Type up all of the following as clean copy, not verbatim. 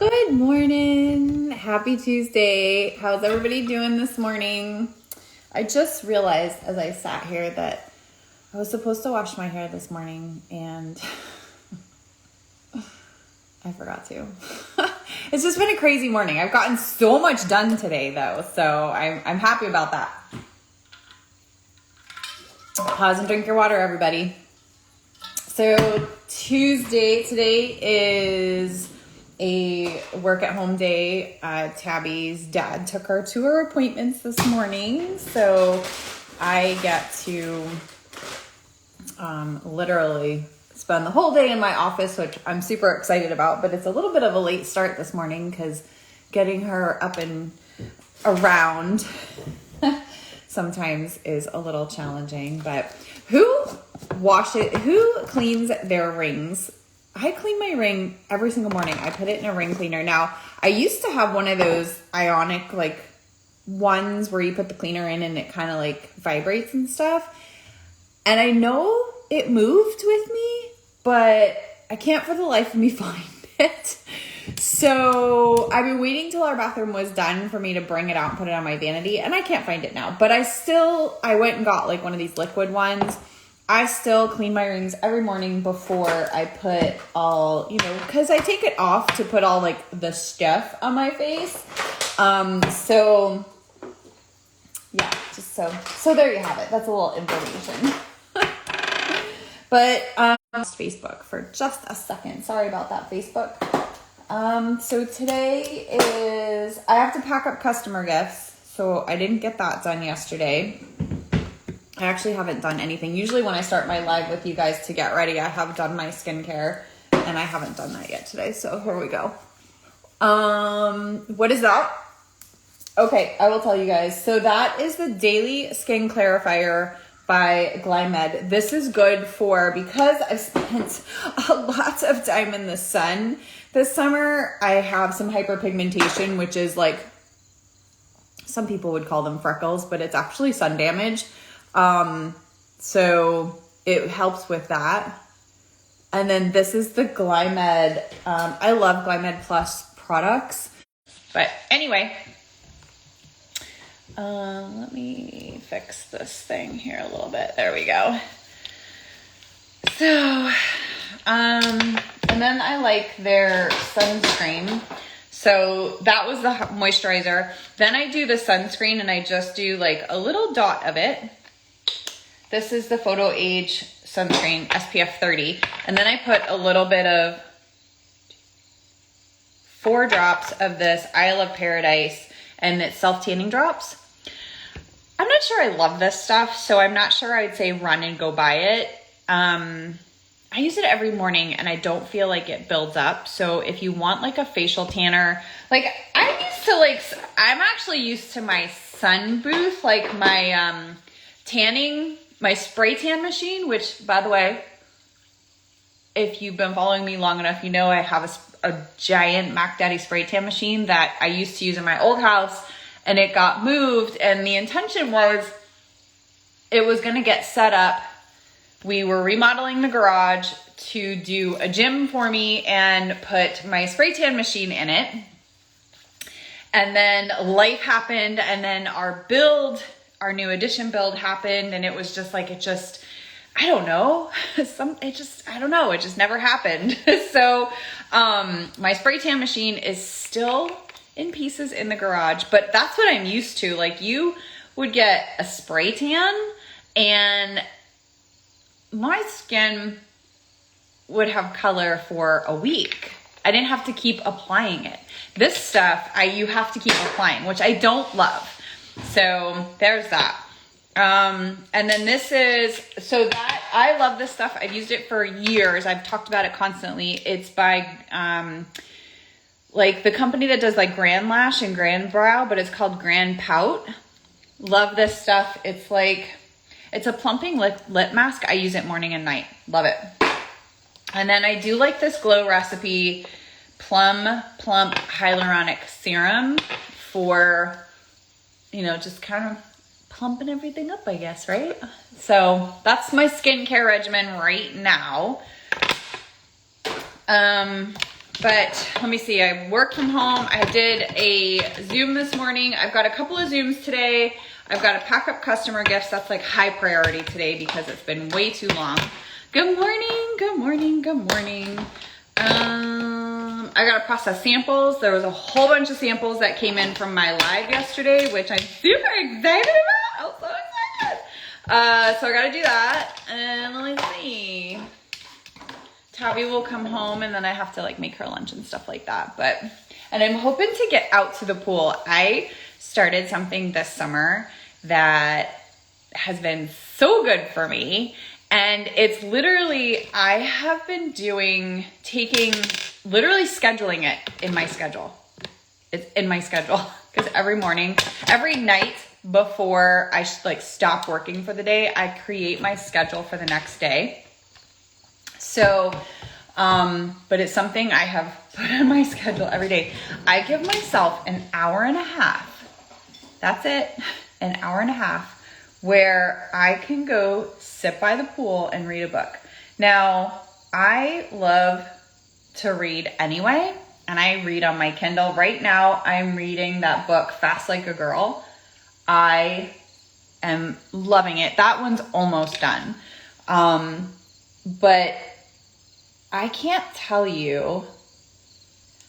Good morning. Happy Tuesday. How's everybody doing this morning? I just realized as I sat here that I was supposed to wash my hair this morning and I forgot to. It's just been a crazy morning. I've gotten so much done today though, so I'm happy about that. Pause and drink your water, everybody. So Tuesday, today is a work at home day. Tabby's dad took her to her appointments this morning. So I get to literally spend the whole day in my office, which I'm super excited about, but it's a little bit of a late start this morning because getting her up and around sometimes is a little challenging. But who cleans their rings? I clean my ring every single morning. I put it in a ring cleaner. Now, I used to have one of those ionic like ones where you put the cleaner in and it kind of like vibrates and stuff. And I know it moved with me, but I can't for the life of me find it. So I've been waiting till our bathroom was done for me to bring it out and put it on my vanity, and I can't find it now. But I went and got like one of these liquid ones. I still clean my rings every morning before I put all, because I take it off to put all like the stuff on my face. So yeah, just so there you have it. That's a little information. But Facebook for just a second. Sorry about that, Facebook. So today I have to pack up customer gifts. So I didn't get that done yesterday. I actually haven't done anything. Usually when I start my live with you guys to get ready, I have done my skincare, and I haven't done that yet today. So here we go. What is that? Okay, I will tell you guys. So that is the Daily Skin Clarifier by GRWM. This is good because I've spent a lot of time in the sun this summer. I have some hyperpigmentation, which is like, some people would call them freckles, but it's actually sun damage. So it helps with that. And then this is the GRWM. I love GRWM Plus products. But anyway, let me fix this thing here a little bit. There we go. So, and then I like their sunscreen. So that was the moisturizer. Then I do the sunscreen and I just do like a little dot of it. This is the Photo Age sunscreen, SPF 30. And then I put a little bit of 4 drops of this Isle of Paradise, and it's self-tanning drops. I'm not sure I love this stuff, so I'm not sure I'd say run and go buy it. I use it every morning and I don't feel like it builds up. So if you want like a facial tanner, like I'm actually used to my sun booth, like my my spray tan machine, which by the way, if you've been following me long enough, you know I have a giant Mac Daddy spray tan machine that I used to use in my old house, and it got moved, and the intention was it was going to get set up. We were remodeling the garage to do a gym for me and put my spray tan machine in it. And then life happened, and then our new addition build happened, and it was just like, I don't know. It just never happened. So, my spray tan machine is still in pieces in the garage, but that's what I'm used to. Like, you would get a spray tan and my skin would have color for a week. I didn't have to keep applying it. This stuff, you have to keep applying, which I don't love. So there's that. And then I love this stuff. I've used it for years. I've talked about it constantly. It's by, like the company that does like Grand Lash and Grand Brow, but it's called Grand Pout. Love this stuff. It's a plumping lip mask. I use it morning and night. Love it. And then I do like this Glow Recipe Plump Hyaluronic Serum for, just kind of pumping everything up, I guess, right? So that's my skincare regimen right now. But let me see, I worked from home. I did a Zoom this morning. I've got a couple of Zooms today. I've got to pack up customer gifts. That's like high priority today because it's been way too long. Good morning, good morning, good morning. I got to process samples. There was a whole bunch of samples that came in from my live yesterday, which I'm super excited about. I'm so excited. So I got to do that. And let me see. Tabby will come home and then I have to like make her lunch and stuff like that. And I'm hoping to get out to the pool. I started something this summer that has been so good for me. And it's literally, I have been literally scheduling it in my schedule. It's in my schedule because every night before I stop working for the day, I create my schedule for the next day. So, but it's something I have put on my schedule every day. I give myself an hour and a half. That's it. An hour and a half where I can go sit by the pool and read a book. Now, I love to read anyway, and I read on my Kindle. Right now, I'm reading that book, Fast Like a Girl. I am loving it. That one's almost done. But I can't tell you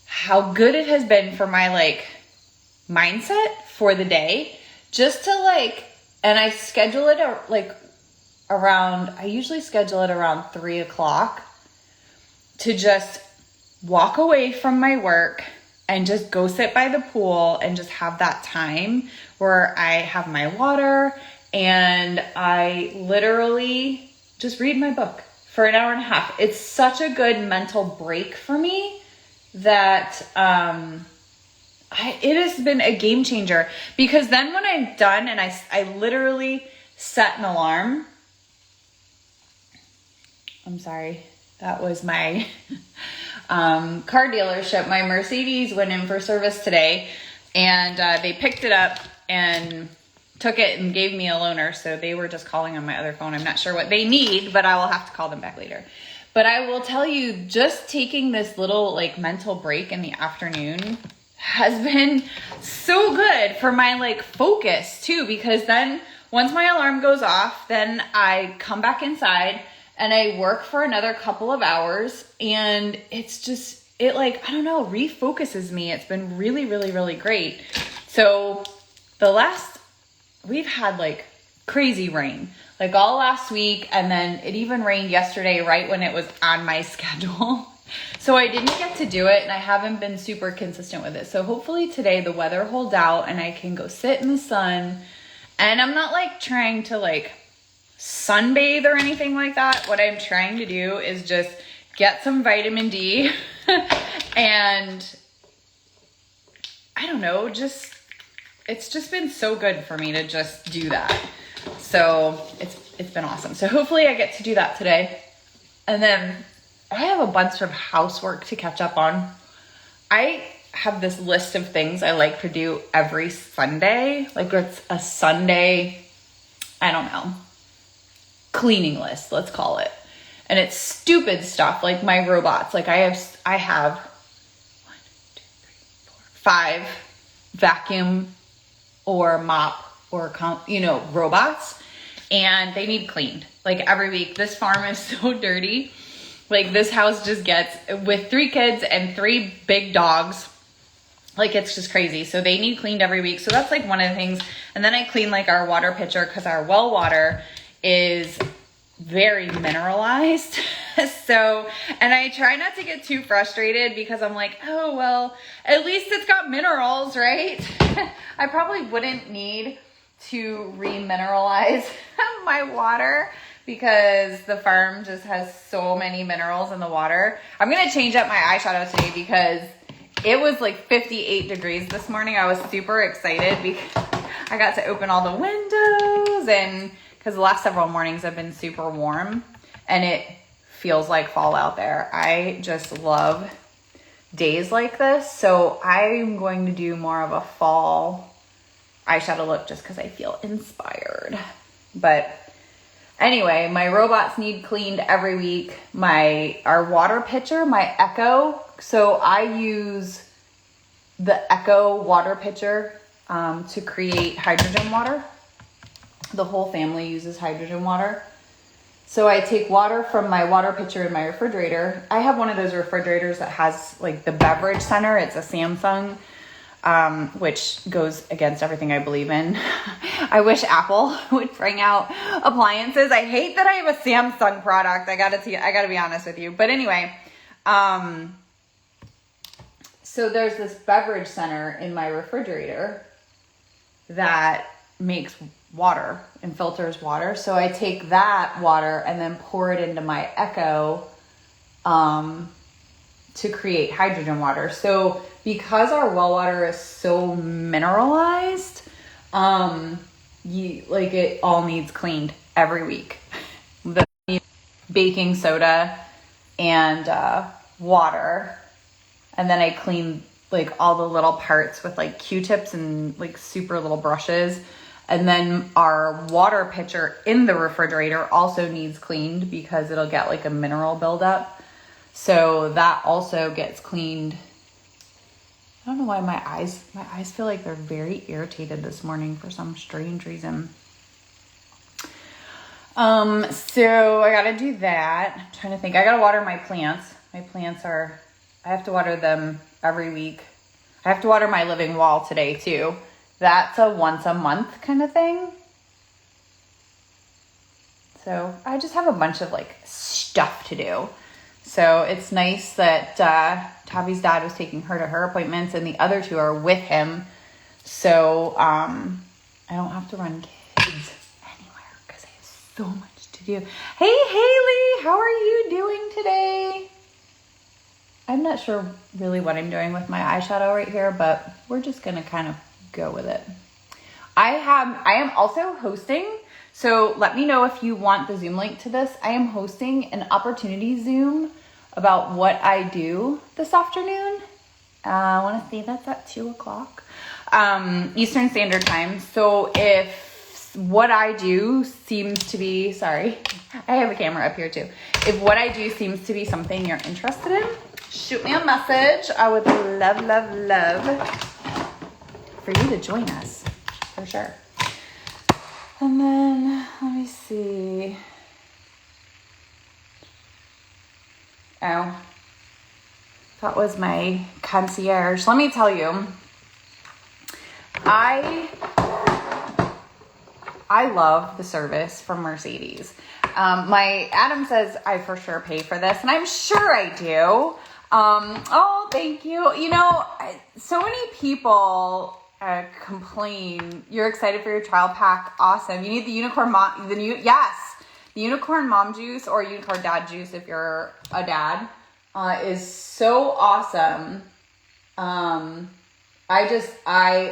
how good it has been for my mindset for the day. Just to and I schedule it I usually schedule it around 3:00 to just walk away from my work and just go sit by the pool and just have that time where I have my water and I literally just read my book for an hour and a half. It's such a good mental break for me that it has been a game changer, because then when I'm done and I literally set an alarm. I'm sorry. That was my car dealership. My Mercedes went in for service today and they picked it up and took it and gave me a loaner. So they were just calling on my other phone. I'm not sure what they need, but I will have to call them back later. But I will tell you, just taking this little mental break in the afternoon has been so good for my focus too, because then once my alarm goes off, then I come back inside and I work for another couple of hours, and it's just, I don't know, refocuses me. It's been really, really, really great. So we've had crazy rain, all last week, and then it even rained yesterday right when it was on my schedule. So I didn't get to do it, and I haven't been super consistent with it. So hopefully today the weather holds out and I can go sit in the sun. And I'm not trying to sunbathe or anything like that. What I'm trying to do is just get some vitamin D and I don't know, it's just been so good for me to just do that. So it's been awesome. So hopefully I get to do that today. And then I have a bunch of housework to catch up on. I have this list of things I like to do every Sunday. It's a Sunday, I don't know, cleaning list, let's call it. And it's stupid stuff like my robots. I have 5 vacuum or mop or robots, and they need cleaned every week. This farm is so dirty. This house just gets, with 3 kids and 3 big dogs, it's just crazy. So they need cleaned every week. So that's one of the things. And then I clean our water pitcher, because our well water is very mineralized. So, and I try not to get too frustrated, because I'm oh, well, at least it's got minerals, right? I probably wouldn't need to remineralize my water, because the farm just has so many minerals in the water. I'm going to change up my eyeshadow today because it was 58 degrees this morning. I was super excited because I got to open all the windows, and because the last several mornings have been super warm and it feels like fall out there. I just love days like this. So I'm going to do more of a fall eyeshadow look just because I feel inspired. But Anyway, my robots need cleaned every week. Our water pitcher, my Echo. So I use the Echo water pitcher to create hydrogen water. The whole family uses hydrogen water. So I take water from my water pitcher in my refrigerator. I have one of those refrigerators that has like the beverage center. It's a Samsung, which goes against everything I believe in. I wish Apple would bring out appliances. I hate that I have a Samsung product. I gotta be honest with you. But anyway, so there's this beverage center in my refrigerator that makes water and filters water. So I take that water and then pour it into my Echo to create hydrogen water. So because our well water is so mineralized, it all needs cleaned every week. The baking soda and water, and then I clean like all the little parts with like Q-tips and like super little brushes. And then our water pitcher in the refrigerator also needs cleaned because it'll get like a mineral buildup. So that also gets cleaned. I don't know why my eyes feel like they're very irritated this morning for some strange reason. So I gotta do that. I'm trying to think. I gotta water my plants. My plants I have to water them every week. I have to water my living wall today too. That's a once a month kind of thing. So I just have a bunch of like stuff to do. So it's nice that Tavi's dad was taking her to her appointments and the other two are with him. So I don't have to run kids anywhere because I have so much to do. Hey, Haley, how are you doing today? I'm not sure really what I'm doing with my eyeshadow right here, but we're just going to kind of go with it. I am also hosting, so let me know if you want the Zoom link to this. I am hosting an opportunity Zoom about what I do this afternoon. I want to say that's at 2:00 Eastern Standard Time. So if what I do seems to be, sorry, I have a camera up here too. If what I do seems to be something you're interested in, shoot me a message. I would love for you to join us, for sure. And then, let me see. Oh, that was my concierge. Let me tell you, I love the service from Mercedes. My Adam says I for sure pay for this, and I'm sure I do. Oh, thank you. You know, so many people complain. You're excited for your child pack. Awesome. You need the unicorn mom, the unicorn mom juice or unicorn dad juice if you're a dad, is so awesome. I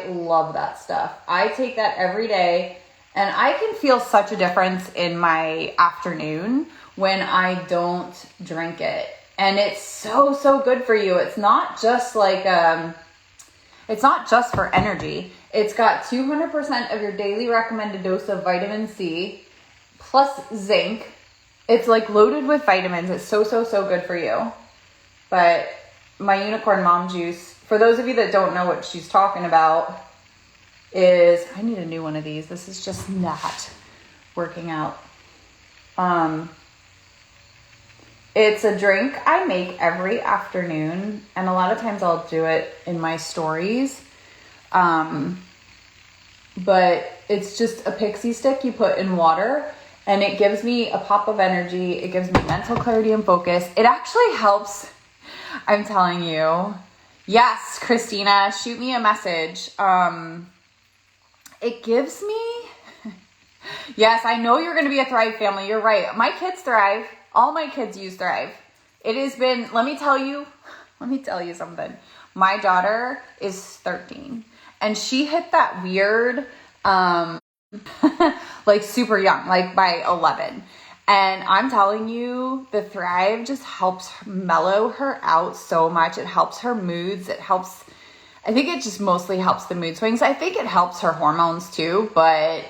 love that stuff. I take that every day and I can feel such a difference in my afternoon when I don't drink it. And it's so good for you. It's not just like, it's not just for energy. It's got 200% of your daily recommended dose of vitamin C plus zinc. It's like loaded with vitamins. It's so good for you. But my unicorn mom juice, for those of you that don't know what she's talking about, is, I need a new one of these. This is just not working out. It's a drink I make every afternoon, and a lot of times I'll do it in my stories. But it's just a pixie stick you put in water, and it gives me a pop of energy. It gives me mental clarity and focus. It actually helps. I'm telling you. Yes, Christina, shoot me a message. It gives me, yes, I know you're going to be a Thrive family. You're right. My kids thrive. All my kids use Thrive. It has been, let me tell you something. My daughter is 13 and she hit that weird, like super young, like by 11. And I'm telling you, the Thrive just helps mellow her out so much. It helps her moods. I think it just mostly helps the mood swings. I think it helps her hormones too, but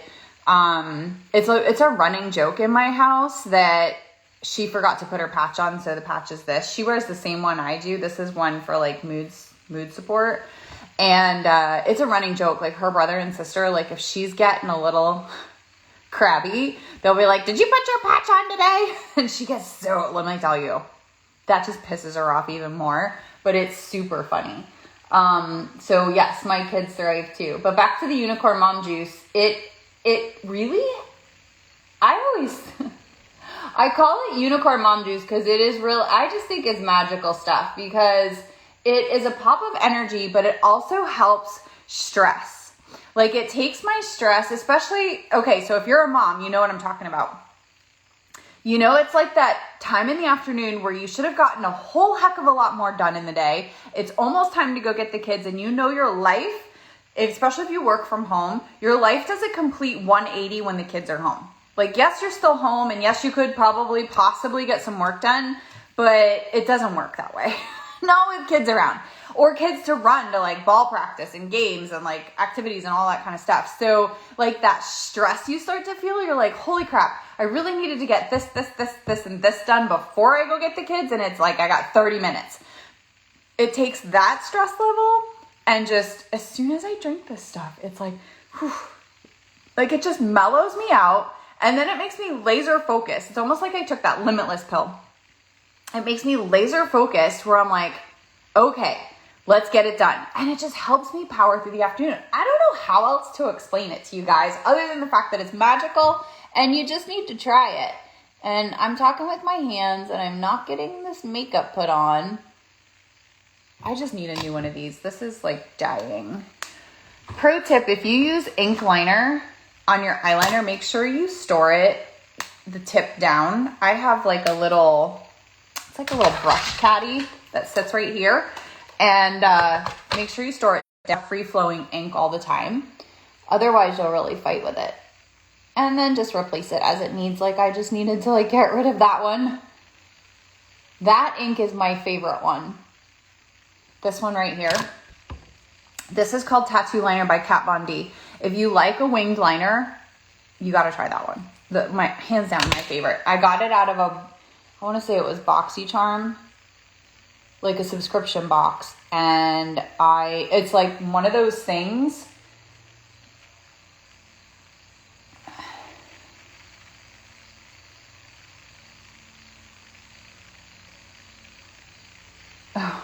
It's a running joke in my house that she forgot to put her patch on, so the patch is this. She wears the same one I do. This is one for like mood support. And it's a running joke. Like her brother and sister, like if she's getting a little crabby, they'll be like, "Did you put your patch on today?" And she gets so, let me tell you, that just pisses her off even more, but it's super funny. So yes, my kids thrive too. But back to the Unicorn Mom Juice. It really, I call it Unicorn Mom Juice because it is real. I just think it's magical stuff because it is a pop of energy, but it also helps stress. Like it takes my stress, especially, okay, so if you're a mom, you know what I'm talking about. You know, it's like that time in the afternoon where you should have gotten a whole heck of a lot more done in the day. It's almost time to go get the kids, and you know your life, especially if you work from home, your life does a complete 180 when the kids are home. Like, yes, you're still home, and yes, you could probably possibly get some work done, but it doesn't work that way. Not with kids around. Or kids to run to like ball practice and games and like activities and all that kind of stuff. So like that stress you start to feel, you're like, holy crap, I really needed to get this, and this done before I go get the kids. And it's like, I got 30 minutes. It takes that stress level, and just as soon as I drink this stuff, it's like, whew, like it just mellows me out. And then it makes me laser focused. It's almost like I took that Limitless pill. It makes me laser focused where I'm like, okay, let's get it done. And it just helps me power through the afternoon. I don't know how else to explain it to you guys other than the fact that it's magical and you just need to try it. And I'm talking with my hands and I'm not getting this makeup put on. I just need a new one of these. This is like dying. Pro tip, if you use ink liner on your eyeliner, make sure you store it the tip down. I have like a little, it's like a little brush caddy that sits right here. And make sure you store it down, free-flowing ink all the time. Otherwise, you'll really fight with it. And then just replace it as it needs. Like I just needed to like get rid of that one. That ink is my favorite one. This one right here. This is called Tattoo Liner by Kat Von D. If you like a winged liner, you got to try that one. My hands down, my favorite. I got it out of I want to say it was BoxyCharm, like a subscription box. And it's like one of those things. Oh,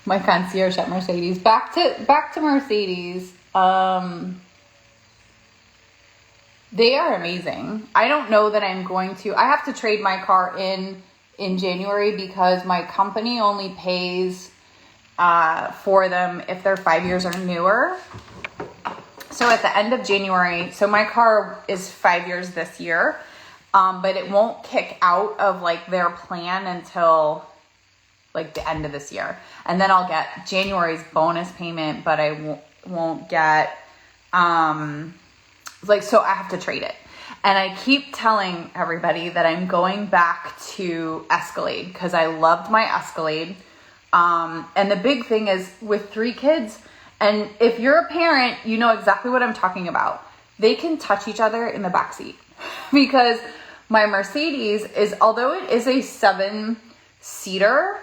my concierge at Mercedes. Back to Mercedes. They are amazing. I don't know that I'm going to. I have to trade my car in January because my company only pays for them if they're 5 years or newer. So at the end of January, so my car is 5 years this year, but it won't kick out of like their plan until like the end of this year. And then I'll get January's bonus payment, but I won't get, so I have to trade it. And I keep telling everybody that I'm going back to Escalade because I loved my Escalade. And the big thing is with 3 kids, and if you're a parent, you know exactly what I'm talking about. They can touch each other in the backseat because my Mercedes is, although it is a 7-seater,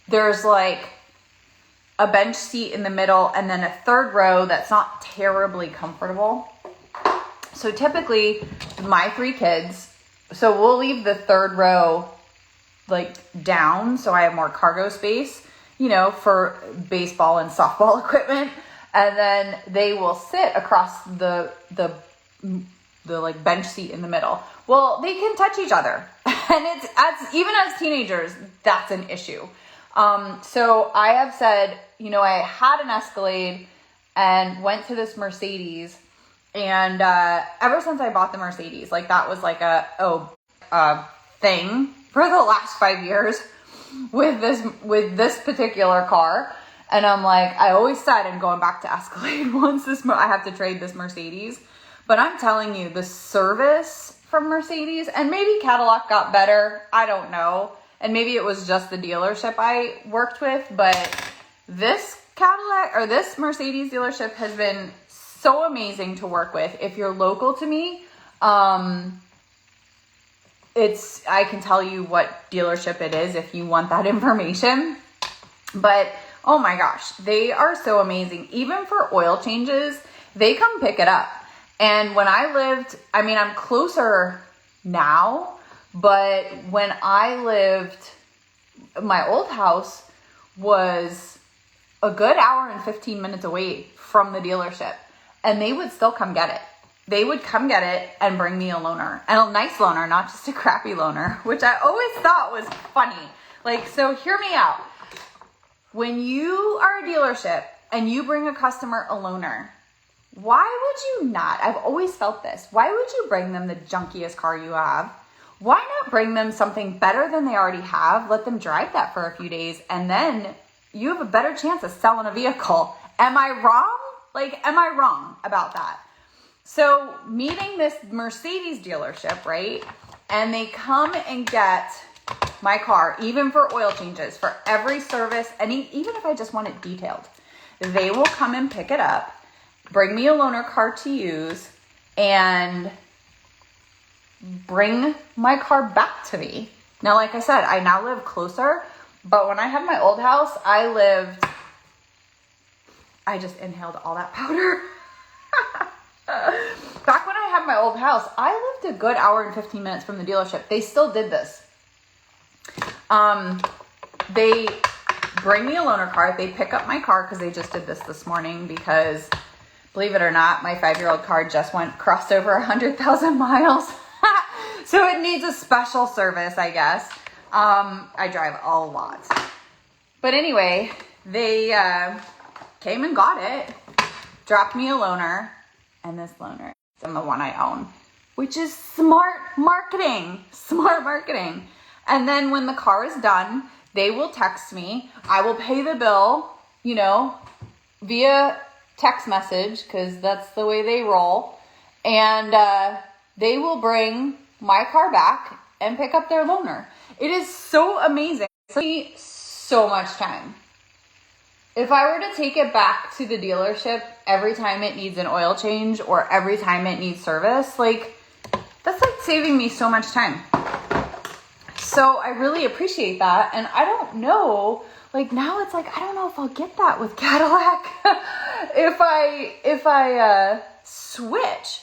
there's like a bench seat in the middle and then a third row that's not terribly comfortable. So typically my 3 kids, so we'll leave the third row like down so I have more cargo space, you know, for baseball and softball equipment. And then they will sit across the like bench seat in the middle. Well, they can touch each other. And even as teenagers, that's an issue. So I have said, you know, I had an Escalade and went to this Mercedes, and ever since I bought the Mercedes, like that was like a thing for the last 5 years with this particular car. And I'm like, I always said I'm going back to Escalade once I have to trade this Mercedes. But I'm telling you, the service from Mercedes, and maybe Cadillac got better, I don't know. And maybe it was just the dealership I worked with, but this Cadillac or this Mercedes dealership has been so amazing to work with. If you're local to me, I can tell you what dealership it is if you want that information. But oh my gosh, they are so amazing. Even for oil changes, they come pick it up. And when I lived, I mean, I'm closer now, but when I lived, my old house was a good hour and 15 minutes away from the dealership, and they would still come get it. They would come get it and bring me a loaner, and a nice loaner, not just a crappy loaner, which I always thought was funny. Like, so hear me out. When you are a dealership and you bring a customer a loaner, why would you not? I've always felt this. Why would you bring them the junkiest car you have? Why not bring them something better than they already have? Let them drive that for a few days, and then you have a better chance of selling a vehicle. Am I wrong? Like, am I wrong about that? So meeting this Mercedes dealership, right? And they come and get my car, even for oil changes, for every service, and even if I just want it detailed, they will come and pick it up, bring me a loaner car to use, and bring my car back to me. Now, like I said, I now live closer, but when I had my old house, I just inhaled all that powder. Back when I had my old house, I lived a good hour and 15 minutes from the dealership. They still did this. They bring me a loaner car. They pick up my car because they just did this morning because, believe it or not, my 5-year-old car just crossed over 100,000 miles. So it needs a special service, I guess. I drive a lot. But anyway, they came and got it, dropped me a loaner, and this loaner is the one I own, which is smart marketing. Smart marketing. And then when the car is done, they will text me. I will pay the bill, via text message, because that's the way they roll. And they will bring my car back and pick up their loaner. It is so amazing. It saves me so much time. If I were to take it back to the dealership every time it needs an oil change or every time it needs service, that's saving me so much time. So I really appreciate that. And I don't know, now it's I don't know if I'll get that with Cadillac if I switch.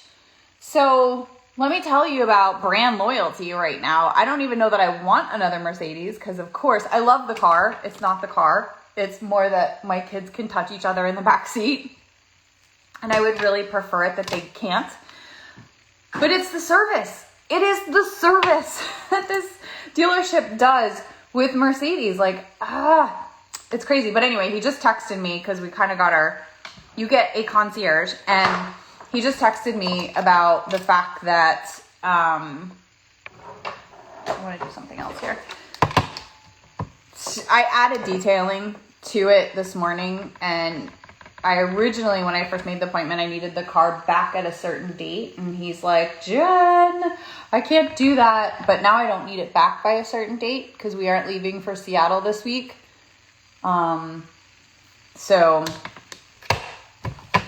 So let me tell you about brand loyalty right now. I don't even know that I want another Mercedes because, of course, I love the car. It's not the car. It's more that my kids can touch each other in the back seat. And I would really prefer it that they can't. But it's the service. It is the service that this dealership does with Mercedes. It's crazy. But anyway, he just texted me because we kind of got you get a concierge, and he just texted me about the fact that, I want to do something else here. I added detailing to it this morning, and I originally, when I first made the appointment, I needed the car back at a certain date, and he's like, Jen, I can't do that, but now I don't need it back by a certain date because we aren't leaving for Seattle this week. So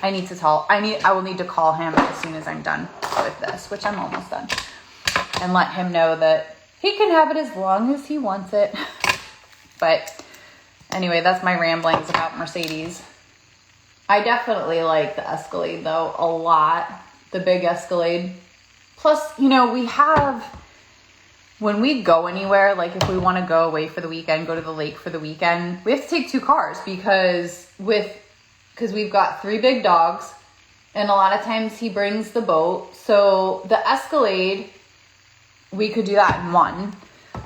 I will need to call him as soon as I'm done with this, which I'm almost done, and let him know that he can have it as long as he wants it. But anyway, that's my ramblings about Mercedes. I definitely like the Escalade though a lot, the big Escalade. Plus, when we go anywhere, if we want to go away for the weekend, go to the lake for the weekend, we have to take 2 cars because we've got 3 big dogs, and a lot of times he brings the boat. So the Escalade, we could do that in one,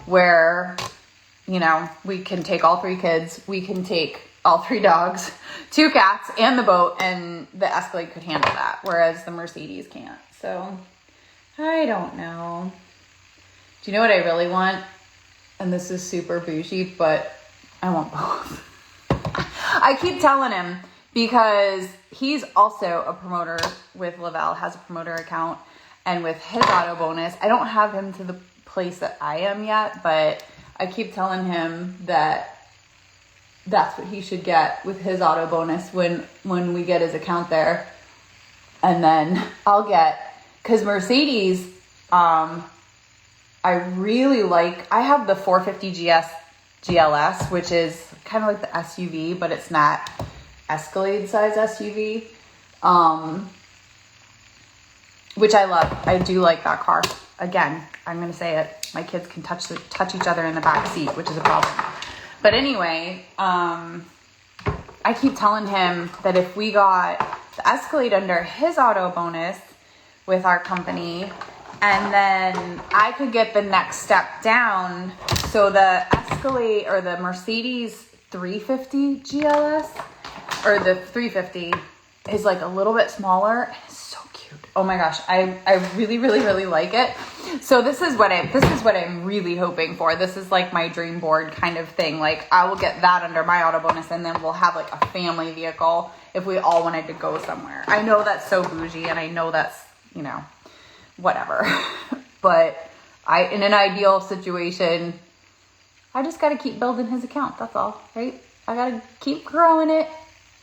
where, we can take all 3 kids, we can take all 3 dogs, 2 cats, and the boat, and the Escalade could handle that, whereas the Mercedes can't. So I don't know. Do you know what I really want? And this is super bougie, but I want both. I keep telling him, because he's also a promoter with Lavelle, has a promoter account, and with his auto bonus, I don't have him to the place that I am yet, but I keep telling him that that's what he should get with his auto bonus when we get his account there. And then I'll get, cause Mercedes, I really like, I have the 450 GLS, which is kind of like the SUV, but it's not Escalade size SUV. Which I love. I do like that car. Again, I'm going to say it. My kids can touch each other in the back seat, which is a problem. But anyway, I keep telling him that if we got the Escalade under his auto bonus with our company, and then I could get the next step down. So the Escalade or the Mercedes 350 GLS or the 350 is like a little bit smaller. It's so cute. Oh my gosh. I really, really, really like it. So this is what I'm really hoping for. This is like my dream board kind of thing. Like I will get that under my auto bonus, and then we'll have like a family vehicle if we all wanted to go somewhere. I know that's so bougie, and I know that's, you know, whatever. But in an ideal situation, I just got to keep building his account. That's all, right? I got to keep growing it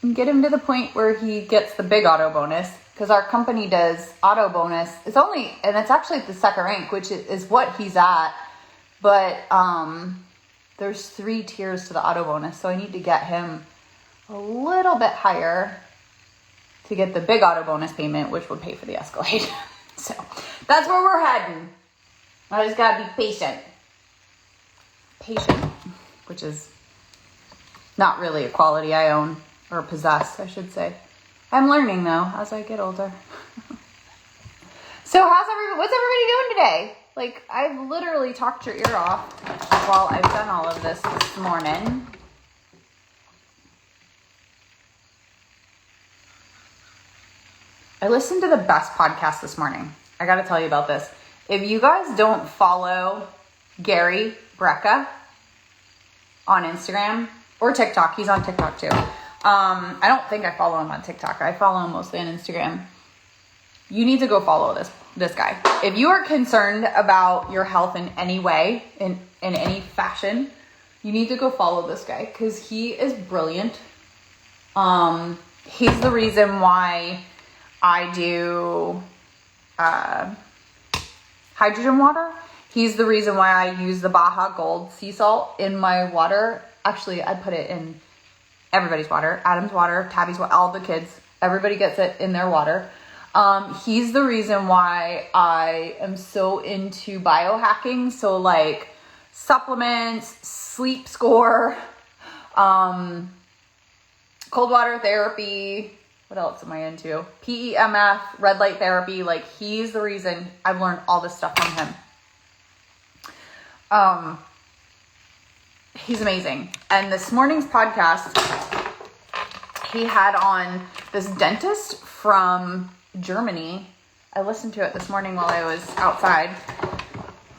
and get him to the point where he gets the big auto bonus, because our company does auto bonus. It's actually at the second rank, which is what he's at. But there's 3 tiers to the auto bonus. So I need to get him a little bit higher to get the big auto bonus payment, which would pay for the Escalade. So that's where we're heading. I just got to be patient. Patient, which is not really a quality I own or possess, I should say. I'm learning though as I get older. So what's everybody doing today? Like, I've literally talked your ear off while I've done all of this morning. I listened to the best podcast this morning. I got to tell you about this. If you guys don't follow Gary Brecka on Instagram or TikTok, he's on TikTok too. I don't think I follow him on TikTok. I follow him mostly on Instagram. You need to go follow this guy. If you are concerned about your health in any way, in any fashion, you need to go follow this guy, because he is brilliant. He's the reason why I do hydrogen water. He's the reason why I use the Baja Gold sea salt in my water. Actually, I put it in everybody's water. Adam's water, Tabby's water, all the kids. Everybody gets it in their water. He's the reason why I am so into biohacking. So like supplements, sleep score, cold water therapy. What else am I into? PEMF, red light therapy. Like, he's the reason I've learned all this stuff from him. He's amazing. And this morning's podcast, he had on this dentist from Germany. I listened to it this morning while I was outside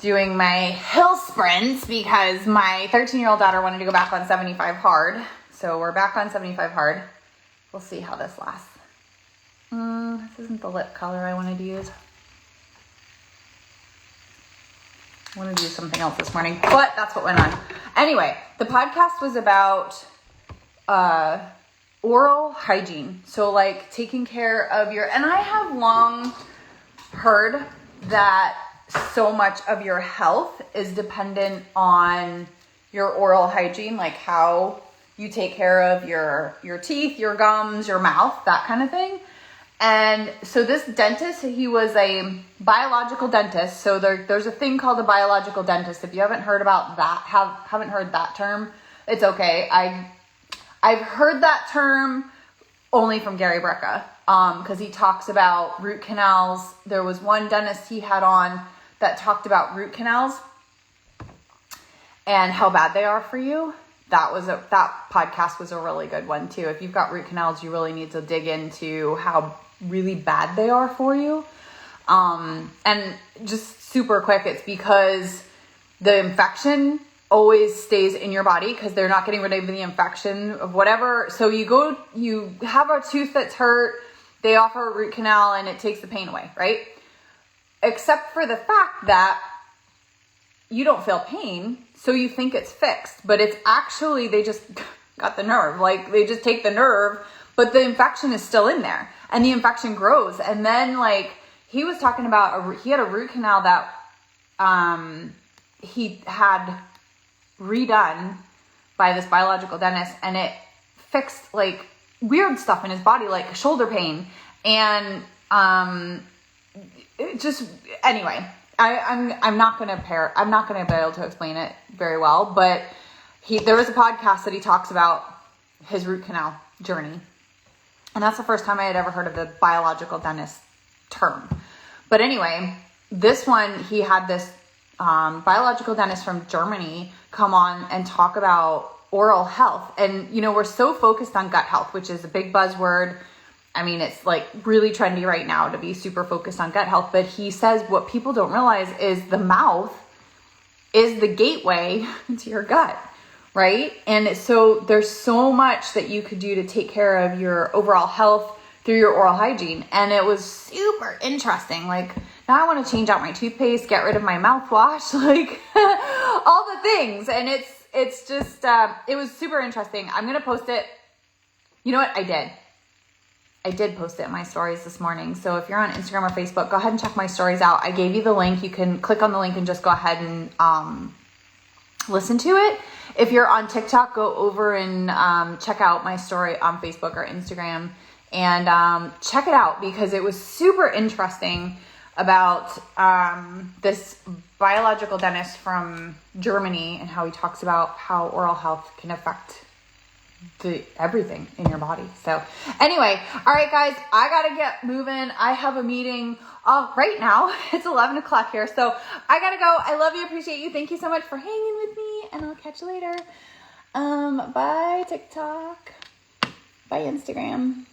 doing my hill sprints, because my 13-year-old daughter wanted to go back on 75 hard. So we're back on 75 hard. We'll see how this lasts. This isn't the lip color I wanted to use. I wanted to do something else this morning, but that's what went on. Anyway, the podcast was about oral hygiene. So like taking care of and I have long heard that so much of your health is dependent on your oral hygiene, like how you take care of your teeth, your gums, your mouth, that kind of thing. And so this dentist, he was a biological dentist. So there's a thing called a biological dentist. If you haven't heard about that, haven't heard that term, it's okay. I've heard that term only from Gary Brecka, because he talks about root canals. There was one dentist he had on that talked about root canals and how bad they are for you. That podcast was a really good one too. If you've got root canals, you really need to dig into how really bad they are for you. And just super quick, it's because the infection always stays in your body, because they're not getting rid of the infection of whatever. So you have a tooth that's hurt, they offer a root canal and it takes the pain away, right? Except for the fact that you don't feel pain, so you think it's fixed, but it's actually, they just got the nerve. Like, they just take the nerve, but the infection is still in there. and the infection grows. And then like he was talking about, he had a root canal that he had redone by this biological dentist, and it fixed like weird stuff in his body, like shoulder pain. And it just, anyway, I'm not gonna be able to explain it very well, but there was a podcast that he talks about his root canal journey, and that's the first time I had ever heard of the biological dentist term. But anyway, this one, he had this biological dentist from Germany come on and talk about oral health. And, you know, we're so focused on gut health, which is a big buzzword. I mean, it's like really trendy right now to be super focused on gut health. But he says what people don't realize is the mouth is the gateway to your gut, right? And so there's so much that you could do to take care of your overall health through your oral hygiene. And it was super interesting. Like, now I want to change out my toothpaste, get rid of my mouthwash, like all the things. And it's just, it was super interesting. I'm going to post it. You know what? I did post it in my stories this morning. So if you're on Instagram or Facebook, go ahead and check my stories out. I gave you the link. You can click on the link and just go ahead and listen to it. If you're on TikTok, go over and check out my story on Facebook or Instagram and check it out, because it was super interesting about this biological dentist from Germany and how he talks about how oral health can affect everything in your body. So anyway, all right, guys, I got to get moving. I have a meeting right now. It's 11 o'clock here. So I got to go. I love you. Appreciate you. Thank you so much for hanging with me, and I'll catch you later. Bye TikTok. Bye Instagram.